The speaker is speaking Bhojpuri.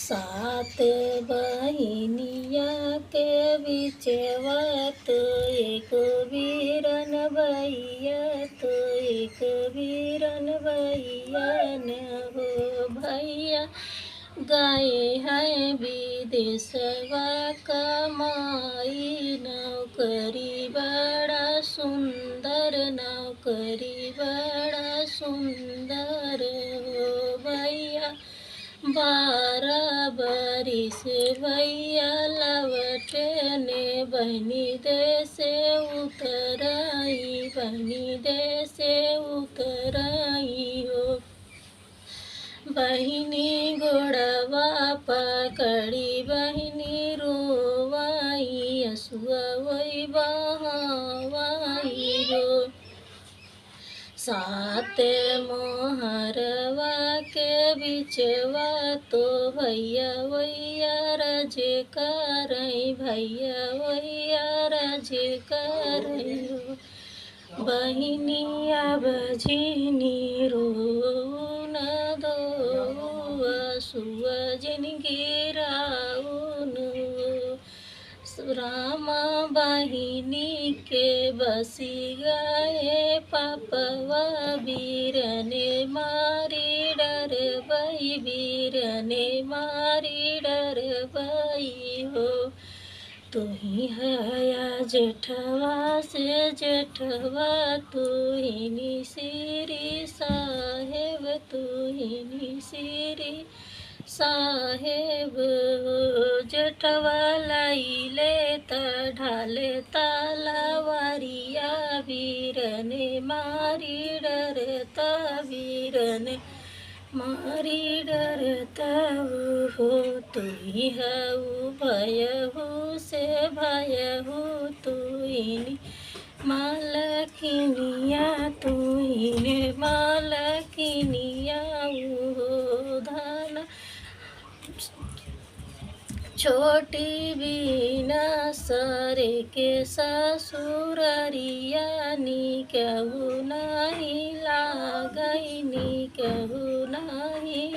सात बहिनिया के बिचवा तो एक वीरन भैया तो एक वीरन भैया न हो भैया गए हैं विदेशवा कमाई नौकरी बड़ा सुंदर नौकरी बड़ा सुंदर हो भैया 12 बरिस भैया लवटे ने बहनी दे से उतराई बहनी दे से उतराई हो बहिनी गोड़वा पकड़ी बहिनी रोवाई असुआ वही बहावाई रो सात मोहरवा के बिचवा तो भैया वैया राजे करई भैया वैया राजे करई रो बहिनिया बझिनी रो न दो असुआ जिनगी राउन रामा बहिनी के बसी गए पापवा वीरने मारी डर बई वीरने मारी डर बई हो तुही हया जेठवा से जेठवा तुहिनी सिरी साहेब तुहिनी सिरी साहेब जेठवा लाइले त ढाले तालावारिया वीरने मारी डरता वीरने मारी डरता हो तुही हऊ भयहू से भयहू तुहिनी मालकिनिया तुहिने मालकिनिया हो धान छोटी बीना सरे के ससुररिया नी कहू नहीं लागई नी कहू नहीं